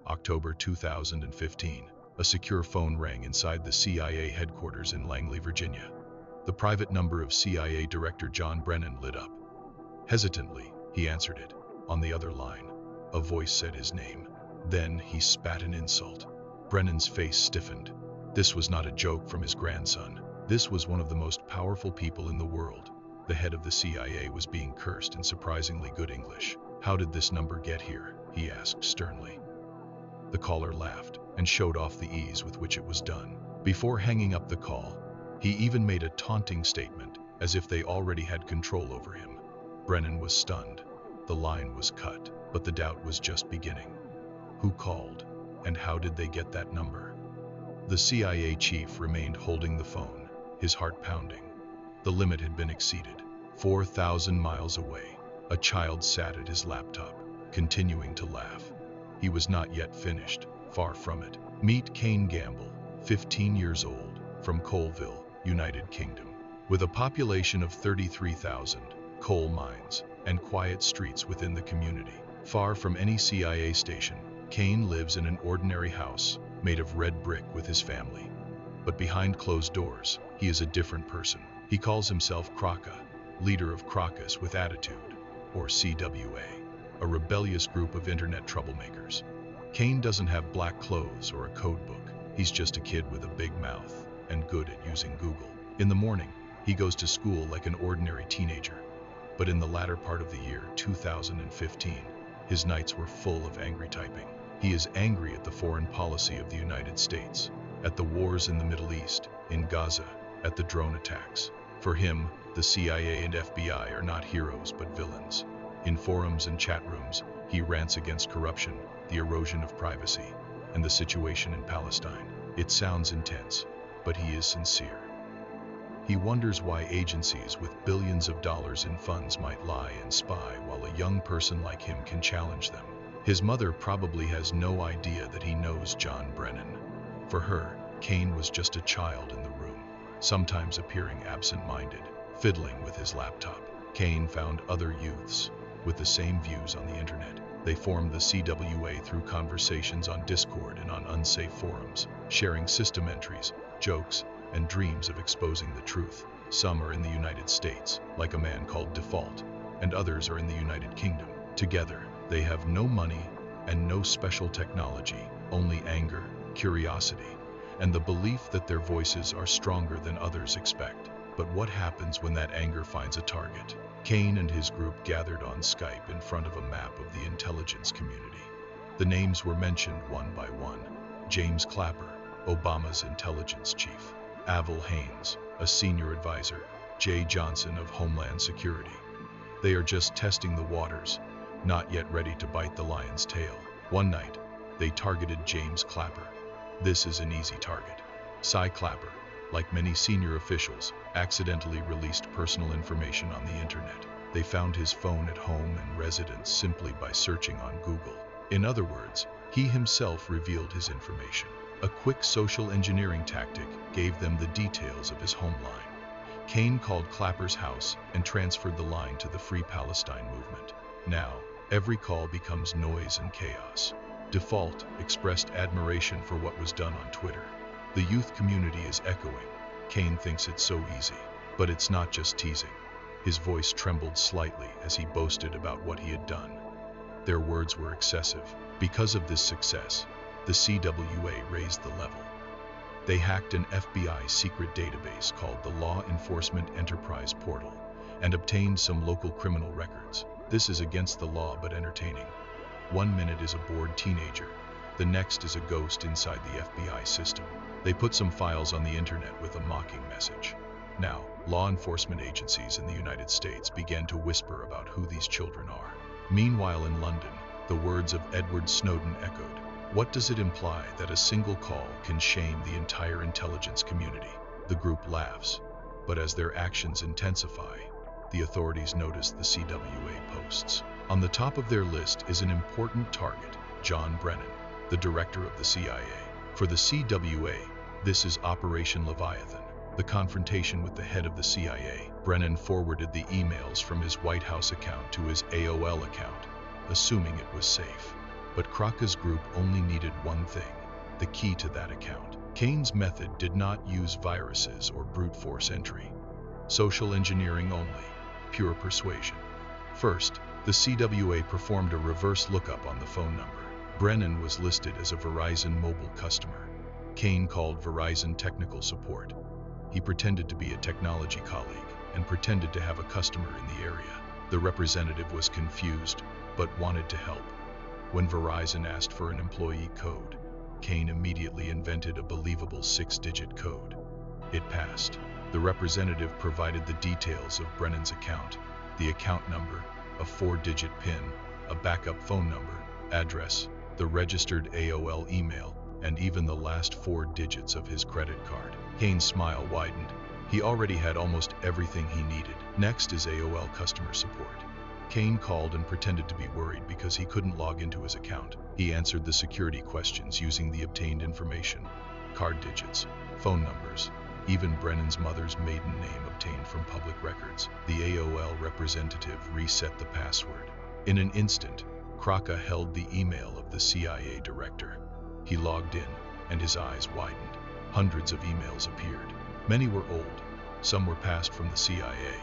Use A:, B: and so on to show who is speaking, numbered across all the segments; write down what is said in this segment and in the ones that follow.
A: October 2015. A secure phone rang inside the CIA headquarters in Langley, Virginia. The private number of CIA Director John Brennan lit up. Hesitantly, he answered it. On the other line, a voice said his name. Then he spat an insult. Brennan's face stiffened. This was not a joke from his grandson. This was one of the most powerful people in the world. The head of the CIA was being cursed in surprisingly good English. "How did this number get here?" he asked sternly. The caller laughed and showed off the ease with which it was done. Before hanging up the call, he even made a taunting statement, as if they already had control over him. Brennan was stunned. The line was cut, but the doubt was just beginning. Who called, and how did they get that number? The CIA chief remained holding the phone, his heart pounding. The limit had been exceeded. 4,000 miles away, a child sat at his laptop, continuing to laugh. He was not yet finished, far from it. Meet Kane Gamble, 15 years old, from Colville, United Kingdom. With a population of 33,000, coal mines, and quiet streets within the community. Far from any CIA station, Kane lives in an ordinary house, made of red brick with his family. But behind closed doors, he is a different person. He calls himself Kraka, leader of Krakas with Attitude, or CWA, a rebellious group of internet troublemakers. Kane doesn't have black clothes or a code book. He's just a kid with a big mouth and good at using Google. In the morning, he goes to school like an ordinary teenager. But in the latter part of the year 2015, his nights were full of angry typing. He is angry at the foreign policy of the United States, at the wars in the Middle East, in Gaza, at the drone attacks. For him, the CIA and FBI are not heroes but villains. In forums and chat rooms, he rants against corruption, the erosion of privacy, and the situation in Palestine. It sounds intense, but he is sincere. He wonders why agencies with billions of dollars in funds might lie and spy while a young person like him can challenge them. His mother probably has no idea that he knows John Brennan. For her, Kane was just a child in the room, sometimes appearing absent-minded, fiddling with his laptop. Kane found other youths with the same views on the internet. They formed the CWA through conversations on Discord and on unsafe forums, sharing system entries, jokes, and dreams of exposing the truth. Some are in the United States, like a man called Default, and others are in the United Kingdom. Together, they have no money and no special technology, only anger, curiosity, and the belief that their voices are stronger than others expect. But what happens when that anger finds a target? Kane and his group gathered on Skype in front of a map of the intelligence community. The names were mentioned one by one. James Clapper, Obama's intelligence chief. Avril Haines, a senior advisor. Jay Johnson of Homeland Security. They are just testing the waters, not yet ready to bite the lion's tail. One night, they targeted James Clapper. This is an easy target. Cy Clapper, like many senior officials, accidentally released personal information on the internet. They found his phone at home and residence simply by searching on Google. In other words, he himself revealed his information. A quick social engineering tactic gave them the details of his home line. Kane called Clapper's house and transferred the line to the Free Palestine movement. Now, every call becomes noise and chaos. Default expressed admiration for what was done on Twitter. The youth community is echoing. Kane thinks it's so easy. But it's not just teasing. His voice trembled slightly as he boasted about what he had done. Their words were excessive. Because of this success, the CWA raised the level. They hacked an FBI secret database called the Law Enforcement Enterprise Portal and obtained some local criminal records. This is against the law but entertaining. 1 minute is a bored teenager. The next is a ghost inside the FBI system. They put some files on the internet with a mocking message. Now, law enforcement agencies in the United States began to whisper about who these children are. Meanwhile in London, the words of Edward Snowden echoed. What does it imply that a single call can shame the entire intelligence community? The group laughs, but as their actions intensify, the authorities notice the CWA posts. On the top of their list is an important target, John Brennan, the director of the CIA. For the CWA, this is Operation Leviathan, the confrontation with the head of the CIA. Brennan forwarded the emails from his White House account to his AOL account, assuming it was safe. But Kraka's group only needed one thing, the key to that account. Kane's method did not use viruses or brute force entry. Social engineering only, pure persuasion. First, the CWA performed a reverse lookup on the phone number. Brennan was listed as a Verizon mobile customer. Kane called Verizon technical support. He pretended to be a technology colleague and pretended to have a customer in the area. The representative was confused, but wanted to help. When Verizon asked for an employee code, Kane immediately invented a believable 6-digit code. It passed. The representative provided the details of Brennan's account, the account number, a 4-digit PIN, a backup phone number, address, the registered AOL email, and even the last 4 digits of his credit card. Kane's smile widened. He already had almost everything he needed. Next is AOL customer support. Kane called and pretended to be worried because he couldn't log into his account. He answered the security questions using the obtained information, card digits, phone numbers, even Brennan's mother's maiden name obtained from public records. The AOL representative reset the password. In an instant, Kraka held the email of the CIA director. He logged in, and his eyes widened. Hundreds of emails appeared. Many were old, some were passed from the CIA.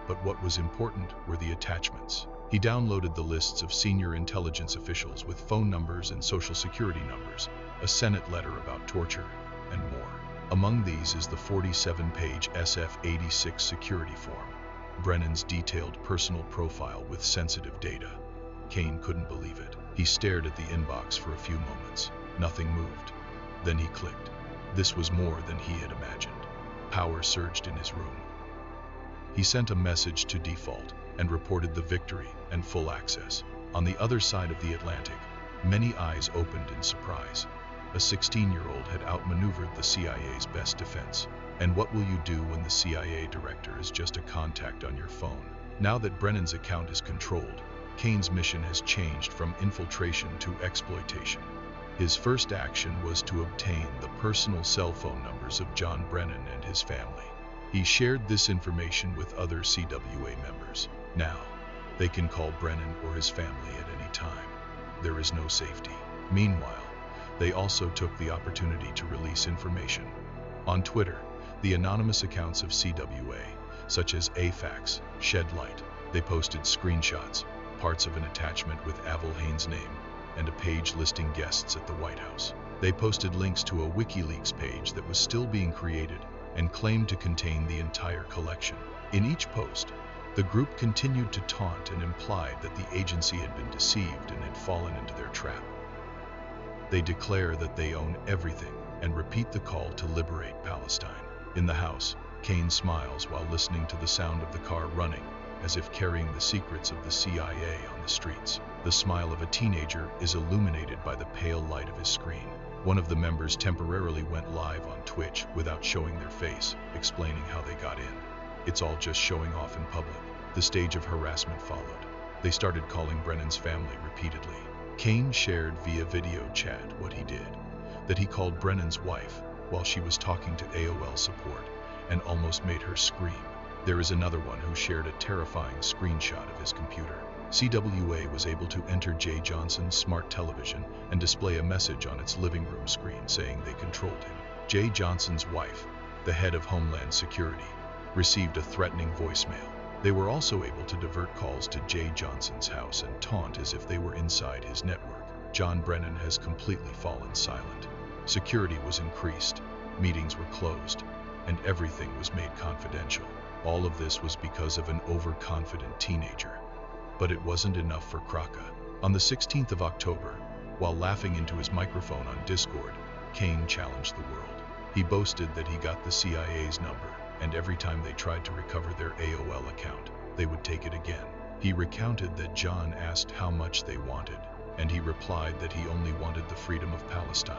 A: But what was important were the attachments. He downloaded the lists of senior intelligence officials with phone numbers and social security numbers, a Senate letter about torture, and more. Among these is the 47-page SF-86 security form, Brennan's detailed personal profile with sensitive data. Kane couldn't believe it. He stared at the inbox for a few moments. Nothing moved. Then he clicked. This was more than he had imagined. Power surged in his room. He sent a message to default and reported the victory and full access. On the other side of the Atlantic, many eyes opened in surprise. A 16-year-old had outmaneuvered the CIA's best defense. And what will you do when the CIA director is just a contact on your phone? Now that Brennan's account is controlled, Kane's mission has changed from infiltration to exploitation. His first action was to obtain the personal cell phone numbers of John Brennan and his family. He shared this information with other CWA members. Now, they can call Brennan or his family at any time. There is no safety. Meanwhile, they also took the opportunity to release information. On Twitter, the anonymous accounts of CWA, such as AFAX, shed light. They posted screenshots, parts of an attachment with Avril Haine's name, and a page listing guests at the White House. They posted links to a WikiLeaks page that was still being created and claimed to contain the entire collection. In each post, the group continued to taunt and implied that the agency had been deceived and had fallen into their trap. They declare that they own everything and repeat the call to liberate Palestine. In the house, Kane smiles while listening to the sound of the car running, as if carrying the secrets of the CIA on the streets. The smile of a teenager is illuminated by the pale light of his screen. One of the members temporarily went live on Twitch without showing their face, explaining how they got in. It's all just showing off in public. The stage of harassment followed. They started calling Brennan's family repeatedly. Kane shared via video chat what he did, that he called Brennan's wife while she was talking to AOL support and almost made her scream. There is another one who shared a terrifying screenshot of his computer. CWA was able to enter Jay Johnson's smart television and display a message on its living room screen saying they controlled him. Jay Johnson's wife, the head of Homeland Security, received a threatening voicemail. They were also able to divert calls to Jay Johnson's house and taunt as if they were inside his network. John Brennan has completely fallen silent. Security was increased, meetings were closed, and everything was made confidential. All of this was because of an overconfident teenager. But it wasn't enough for Kraka. On the 16th of October, while laughing into his microphone on Discord, Kane challenged the world. He boasted that he got the CIA's number, and every time they tried to recover their AOL account, they would take it again. He recounted that John asked how much they wanted, and he replied that he only wanted the freedom of Palestine.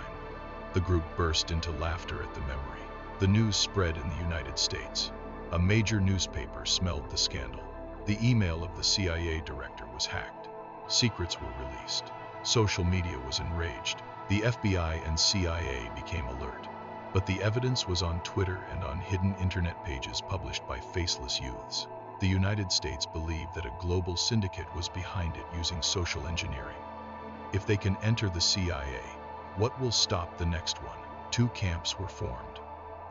A: The group burst into laughter at the memory. The news spread in the United States. A major newspaper smelled the scandal. The email of the CIA director was hacked. Secrets were released. Social media was enraged. The FBI and CIA became alert. But the evidence was on Twitter and on hidden internet pages published by faceless youths. The United States believed that a global syndicate was behind it using social engineering. If they can enter the CIA, what will stop the next one? Two camps were formed.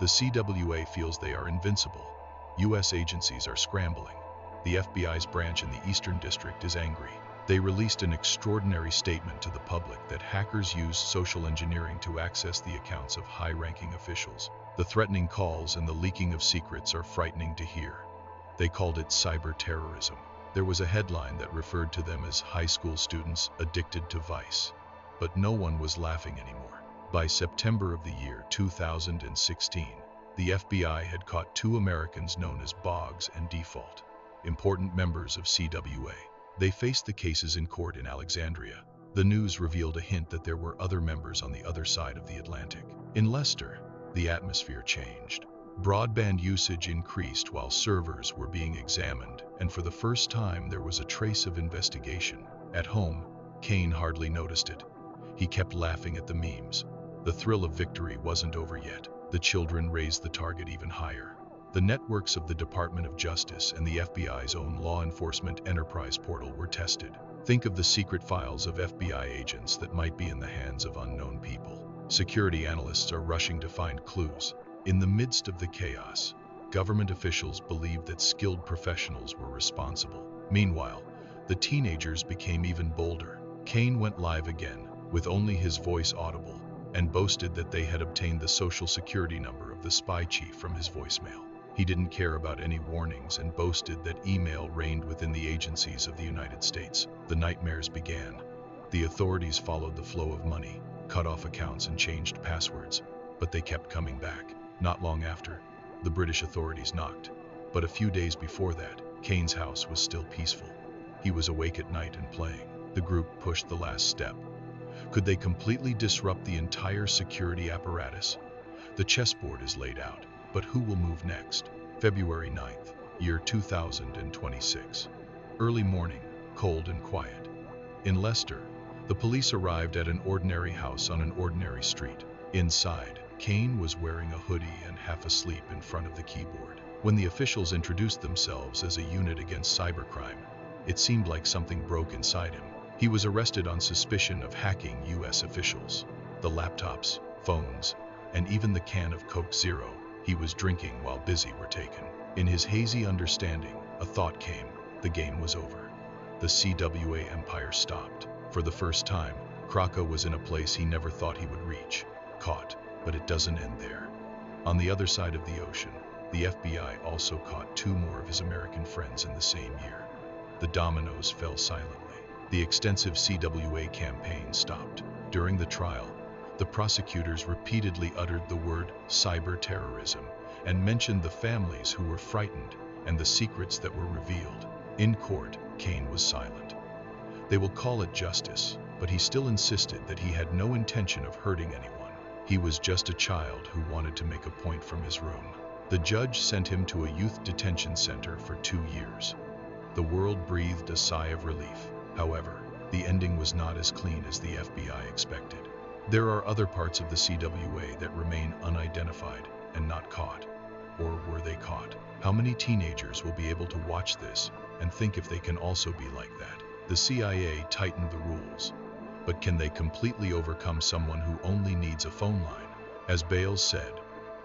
A: The CWA feels they are invincible. U.S. agencies are scrambling. The FBI's branch in the Eastern District is angry. They released an extraordinary statement to the public that hackers used social engineering to access the accounts of high-ranking officials. The threatening calls and the leaking of secrets are frightening to hear. They called it cyber terrorism. There was a headline that referred to them as high school students addicted to vice. But no one was laughing anymore. By September of the year 2016, the FBI had caught two Americans known as Boggs and Default, important members of CWA. They faced the cases in court in Alexandria. The news revealed a hint that there were other members on the other side of the Atlantic. In Leicester, the atmosphere changed. Broadband usage increased while servers were being examined, and for the first time there was a trace of investigation. At home, Kane hardly noticed it. He kept laughing at the memes. The thrill of victory wasn't over yet. The children raised the target even higher. The networks of the Department of Justice and the FBI's own law enforcement enterprise portal were tested. Think of the secret files of FBI agents that might be in the hands of unknown people. Security analysts are rushing to find clues. In the midst of the chaos, government officials believed that skilled professionals were responsible. Meanwhile, the teenagers became even bolder. Kane went live again, with only his voice audible, and boasted that they had obtained the social security number of the spy chief from his voicemail. He didn't care about any warnings and boasted that email reigned within the agencies of the United States. The nightmares began. The authorities followed the flow of money, cut off accounts and changed passwords, but they kept coming back. Not long after, the British authorities knocked, but a few days before that, Kane's house was still peaceful. He was awake at night and playing. The group pushed the last step. Could they completely disrupt the entire security apparatus? The chessboard is laid out, but who will move next? February 9th, year 2026. Early morning, cold and quiet. In Leicester, the police arrived at an ordinary house on an ordinary street. Inside, Kane was wearing a hoodie and half asleep in front of the keyboard. When the officials introduced themselves as a unit against cybercrime, it seemed like something broke inside him. He was arrested on suspicion of hacking U.S. officials. The laptops, phones, and even the can of Coke Zero he was drinking while busy were taken. In his hazy understanding, a thought came. The game was over. The CWA empire stopped. For the first time, Krakow was in a place he never thought he would reach. Caught, but it doesn't end there. On the other side of the ocean, the FBI also caught two more of his American friends in the same year. The dominoes fell silently. The extensive CWA campaign stopped. During the trial, the prosecutors repeatedly uttered the word cyber terrorism and mentioned the families who were frightened and the secrets that were revealed. In court, Kane was silent. They will call it justice, but he still insisted that he had no intention of hurting anyone. He was just a child who wanted to make a point from his room. The judge sent him to a youth detention center for 2 years. The world breathed a sigh of relief. However, the ending was not as clean as the FBI expected. There are other parts of the CWA that remain unidentified and not caught. Or were they caught? How many teenagers will be able to watch this and think if they can also be like that? The CIA tightened the rules, but can they completely overcome someone who only needs a phone line? As Bales said,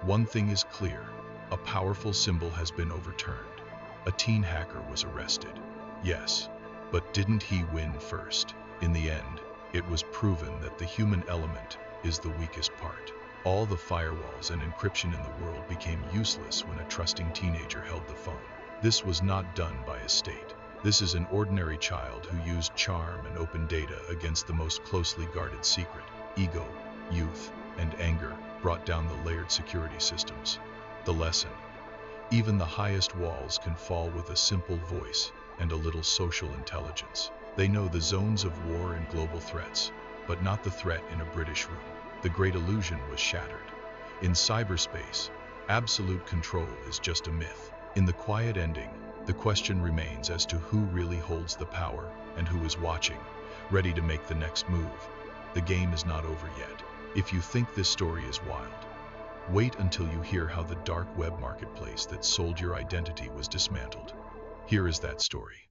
A: one thing is clear, a powerful symbol has been overturned. A teen hacker was arrested. Yes, but didn't he win first? In the end, it was proven that the human element is the weakest part. All the firewalls and encryption in the world became useless when a trusting teenager held the phone. This was not done by a state. This is an ordinary child who used charm and open data against the most closely guarded secret. Ego, youth, and anger brought down the layered security systems. The lesson: even the highest walls can fall with a simple voice and a little social intelligence. They know the zones of war and global threats, but not the threat in a British room. The great illusion was shattered. In cyberspace, absolute control is just a myth. In the quiet ending, the question remains as to who really holds the power and who is watching, ready to make the next move. The game is not over yet. If you think this story is wild, wait until you hear how the dark web marketplace that sold your identity was dismantled. Here is that story.